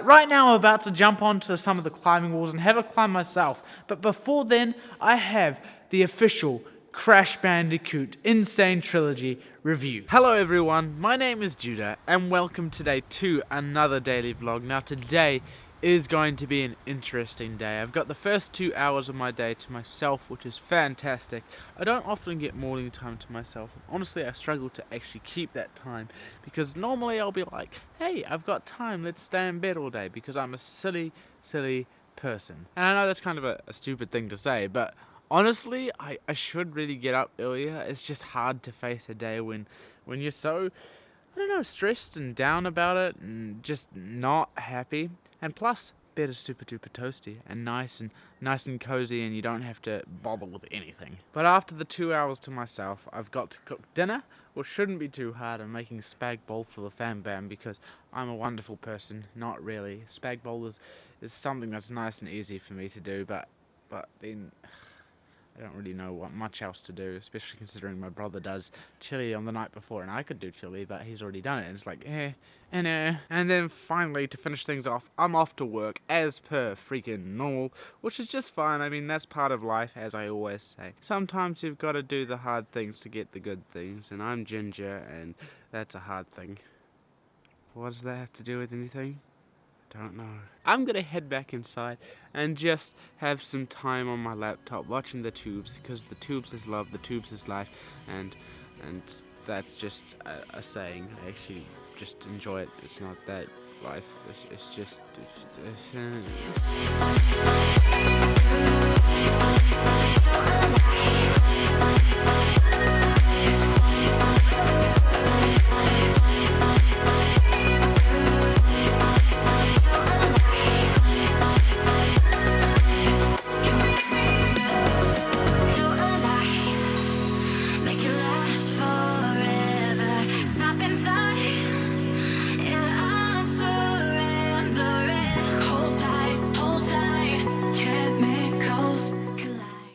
Right now I'm about to jump onto some of the climbing walls and have a climb myself, but before then I have the official Crash Bandicoot Insane Trilogy review. Hello everyone, my name is Judah and welcome today to another daily vlog. Now today is going to be an interesting day. I've got the first 2 hours of my day to myself, which is fantastic. I don't often get morning time to myself. Honestly, I struggle to actually keep that time because normally I'll be like, hey, I've got time, let's stay in bed all day, because I'm a silly person. And I know that's kind of a stupid thing to say, but honestly, I should really get up earlier. It's just hard to face a day when you're so, I don't know, stressed and down about it and just not happy. And plus, bed is super duper toasty and nice and cozy, and you don't have to bother with anything. But after the 2 hours to myself, I've got to cook dinner, which shouldn't be too hard. I'm making spag bowl for the fam bam because I'm a wonderful person. Not really. Spag bowl is something that's nice and easy for me to do, but then I don't really know what much else to do, especially considering my brother does chili on the night before, and I could do chili, but he's already done it, and it's like, And then finally, to finish things off, I'm off to work as per freaking normal, which is just fine. I mean, that's part of life, as I always say. Sometimes you've got to do the hard things to get the good things, and I'm ginger, and that's a hard thing. What does that have to do with anything? Don't know. I'm gonna head back inside and just have some time on my laptop watching the tubes, because the tubes is love, the tubes is life, and that's just a saying. I actually just enjoy it. It's not that life. It's just.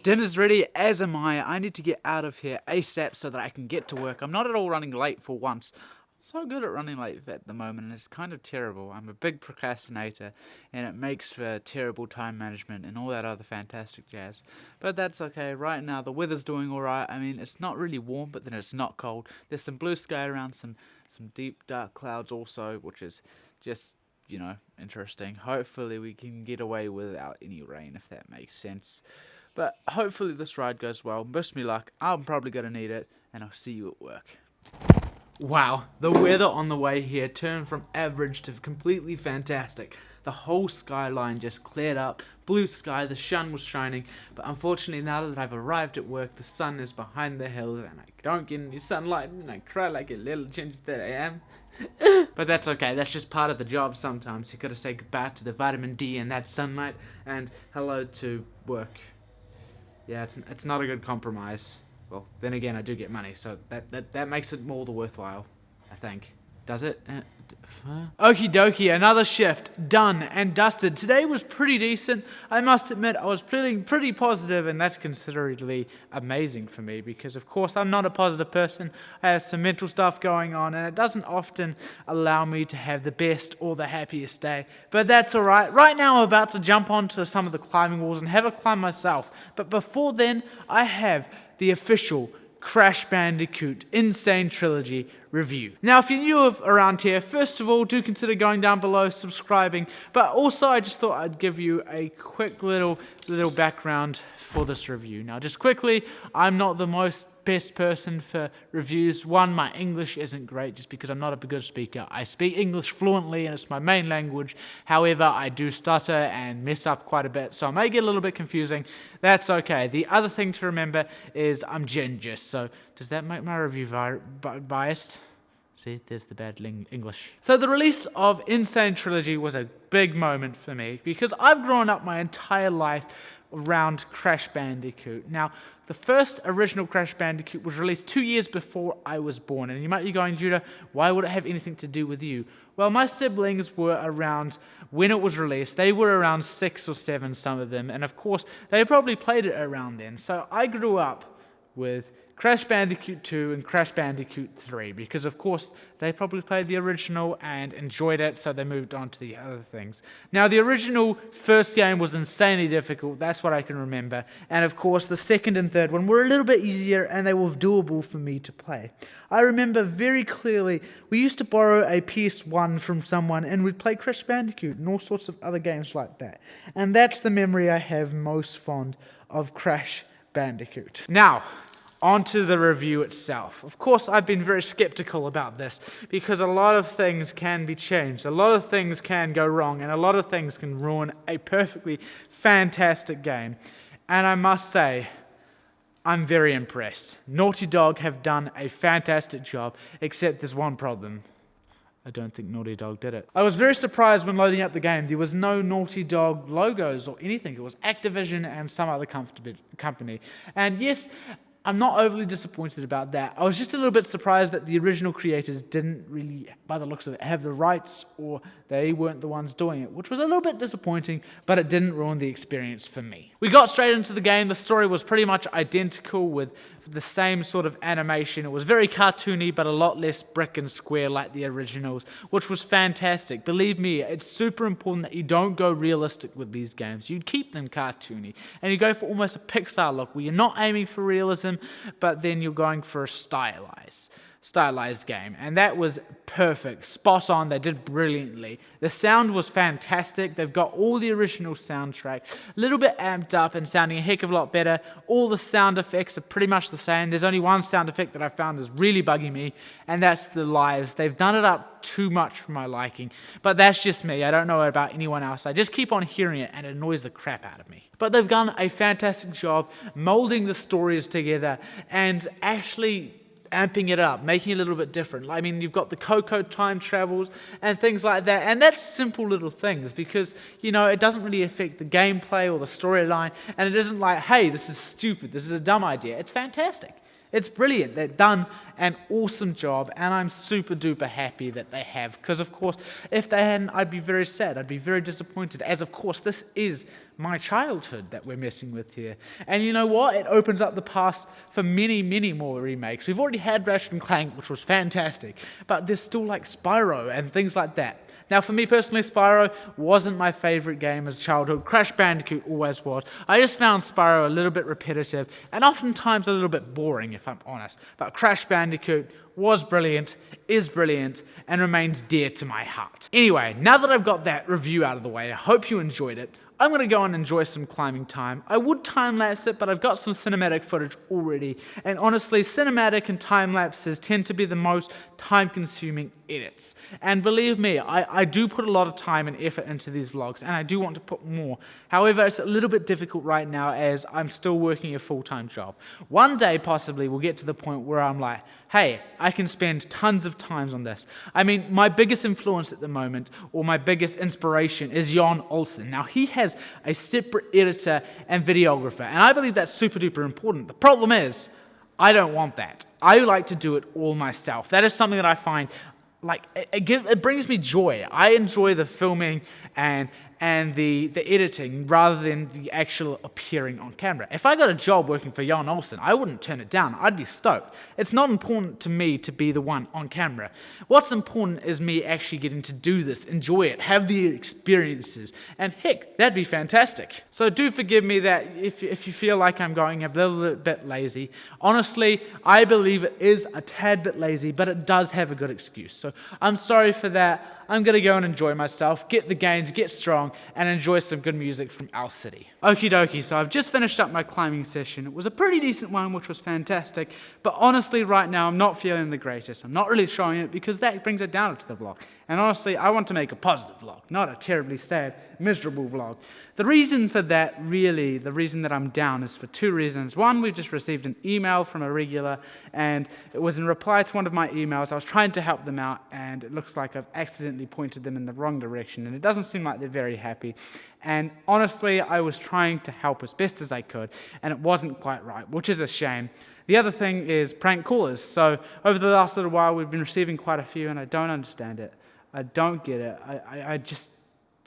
Dinner's ready, as am I. I need to get out of here ASAP so that I can get to work. I'm not at all running late for once. I'm so good at running late at the moment, and it's kind of terrible. I'm a big procrastinator, and it makes for terrible time management and all that other fantastic jazz. But that's okay. Right now, the weather's doing alright. I mean, it's not really warm, but then it's not cold. There's some blue sky around, some deep, dark clouds also, which is just, you know, interesting. Hopefully we can get away without any rain, if that makes sense. But hopefully this ride goes well. Wish me luck. I'm probably going to need it, and I'll see you at work. Wow, the weather on the way here turned from average to completely fantastic. The whole skyline just cleared up, blue sky, the sun was shining, but unfortunately now that I've arrived at work, the sun is behind the hills and I don't get any sunlight and I cry like a little ginger that I am. But that's okay, that's just part of the job sometimes. You gotta say goodbye to the vitamin D and that sunlight, and hello to work. Yeah, it's not a good compromise. Well, then again, I do get money, so that makes it more the worthwhile, I think. Does it? Okie dokie, another shift, done and dusted. Today was pretty decent. I must admit, I was feeling pretty positive, and that's considerably amazing for me, because of course I'm not a positive person. I have some mental stuff going on, and it doesn't often allow me to have the best or the happiest day. But that's alright. Right now I'm about to jump onto some of the climbing walls and have a climb myself. But before then, I have the official Crash Bandicoot Insane Trilogy review. Now, if you're new around here, first of all, do consider going down below, subscribing, but also I just thought I'd give you a quick little background for this review. Now, just quickly, I'm not the best person for reviews. One, my English isn't great just because I'm not a good speaker. I speak English fluently and it's my main language. However, I do stutter and mess up quite a bit, so I may get a little bit confusing. That's okay. The other thing to remember is I'm ginger, so does that make my review biased? See, there's the bad English. So the release of Insane Trilogy was a big moment for me because I've grown up my entire life around Crash Bandicoot. Now, the first original Crash Bandicoot was released 2 years before I was born, and you might be going, Judah, why would it have anything to do with you? Well, my siblings were around when it was released. They were around 6 or 7, some of them, and of course, they probably played it around then. So I grew up with Crash Bandicoot 2 and Crash Bandicoot 3, because of course they probably played the original and enjoyed it, so they moved on to the other things. Now, the original first game was insanely difficult, that's what I can remember, and of course the second and third one were a little bit easier and they were doable for me to play. I remember very clearly we used to borrow a PS1 from someone and we'd play Crash Bandicoot and all sorts of other games like that, and that's the memory I have most fond of Crash Bandicoot. Now, onto the review itself. Of course, I've been very skeptical about this because a lot of things can be changed, a lot of things can go wrong, and a lot of things can ruin a perfectly fantastic game. And I must say, I'm very impressed. Naughty Dog have done a fantastic job, except there's one problem. I don't think Naughty Dog did it. I was very surprised when loading up the game. There was no Naughty Dog logos or anything. It was Activision and some other company. And yes, I'm not overly disappointed about that. I was just a little bit surprised that the original creators didn't really, by the looks of it, have the rights, or they weren't the ones doing it, which was a little bit disappointing, but it didn't ruin the experience for me. We got straight into the game. The story was pretty much identical with the same sort of animation. It was very cartoony, but a lot less brick and square like the originals, which was fantastic. Believe me, it's super important that you don't go realistic with these games. You keep them cartoony, and you go for almost a Pixar look, where you're not aiming for realism, but then you're going for a stylized game, and that was perfect, spot on. They did brilliantly. The sound was fantastic. They've got all the original soundtrack, a little bit amped up and sounding a heck of a lot better. All the sound effects are pretty much the same. There's only one sound effect that I found is really bugging me, and that's the lives. They've done it up too much for my liking, but that's just me. I don't know about anyone else. I just keep on hearing it and it annoys the crap out of me. But they've done a fantastic job molding the stories together and actually amping it up, making it a little bit different. I mean, you've got the Coco time travels and things like that, and that's simple little things because, you know, it doesn't really affect the gameplay or the storyline, and it isn't like, hey, this is stupid, this is a dumb idea. It's fantastic. It's brilliant. They've done an awesome job, and I'm super duper happy that they have, because of course, if they hadn't, I'd be very sad. I'd be very disappointed, as of course, this is my childhood that we're messing with here. And you know what? It opens up the path for many, many more remakes. We've already had Ratchet and Clank, which was fantastic, but there's still like Spyro and things like that. Now, for me personally, Spyro wasn't my favorite game as childhood. Crash Bandicoot always was. I just found Spyro a little bit repetitive and oftentimes a little bit boring, if I'm honest. But Crash Bandicoot was brilliant, is brilliant, and remains dear to my heart. Anyway, now that I've got that review out of the way, I hope you enjoyed it. I'm going to go and enjoy some climbing time. I would time-lapse it, but I've got some cinematic footage already. And honestly, cinematic and time-lapses tend to be the most time-consuming edits. And believe me, I do put a lot of time and effort into these vlogs, and I do want to put more. However, it's a little bit difficult right now as I'm still working a full-time job. One day, possibly, we'll get to the point where I'm like, hey, I can spend tons of time on this. I mean, my biggest influence at the moment, or my biggest inspiration, is Jon Olsen. Now, he has a separate editor and videographer, and I believe that's super duper important. The problem is, I don't want that. I like to do it all myself. That is something that I find, like, it brings me joy. I enjoy the filming and the editing rather than the actual appearing on camera. If I got a job working for Jon Olsen, I wouldn't turn it down. I'd be stoked. It's not important to me to be the one on camera. What's important is me actually getting to do this, enjoy it, have the experiences, and heck, that'd be fantastic. So do forgive me that if you feel like I'm going a little bit lazy. Honestly, I believe it is a tad bit lazy, but it does have a good excuse. So I'm sorry for that. I'm going to go and enjoy myself, get the gains, get strong, and enjoy some good music from Owl City. Okie dokie, so I've just finished up my climbing session. It was a pretty decent one, which was fantastic, but honestly right now I'm not feeling the greatest. I'm not really showing it because that brings it down to the vlog. And honestly, I want to make a positive vlog, not a terribly sad, miserable vlog. The reason for that, really, the reason that I'm down is for two reasons. One, we've just received an email from a regular, and it was in reply to one of my emails. I was trying to help them out, and it looks like I've accidentally pointed them in the wrong direction, and it doesn't seem like they're very happy. And honestly, I was trying to help as best as I could, and it wasn't quite right, which is a shame. The other thing is prank callers. So over the last little while, we've been receiving quite a few, and I don't understand it. I don't get it. I just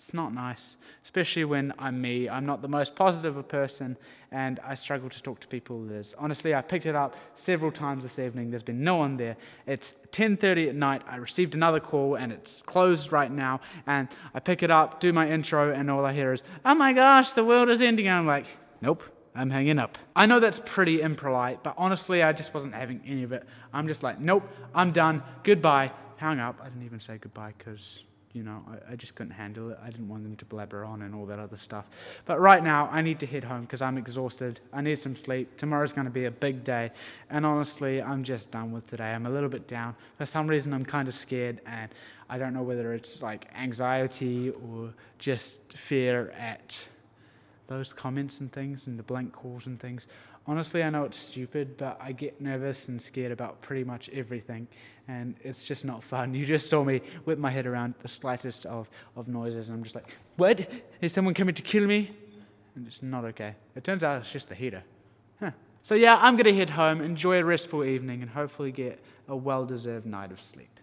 It's not nice, especially when I'm me. I'm not the most positive of person, and I struggle to talk to people. Honestly, I picked it up several times this evening. There's been no one there. It's 10:30 at night. I received another call, and it's closed right now. And I pick it up, do my intro, and all I hear is, "Oh my gosh, the world is ending." And I'm like, nope. I'm hanging up. I know that's pretty impolite, but honestly, I just wasn't having any of it. I'm just like, nope, I'm done. Goodbye. Hang up. I didn't even say goodbye because, I just couldn't handle it. I didn't want them to blabber on and all that other stuff. But right now, I need to head home because I'm exhausted. I need some sleep. Tomorrow's going to be a big day. And honestly, I'm just done with today. I'm a little bit down. For some reason, I'm kind of scared, and I don't know whether it's like anxiety or just fear at those comments and things and the blank calls and things. Honestly, I know it's stupid, but I get nervous and scared about pretty much everything, and it's just not fun. You just saw me whip my head around the slightest of noises, and I'm just like, what? Is someone coming to kill me? And it's not okay. It turns out it's just the heater. So yeah, I'm going to head home, enjoy a restful evening, and hopefully get a well-deserved night of sleep.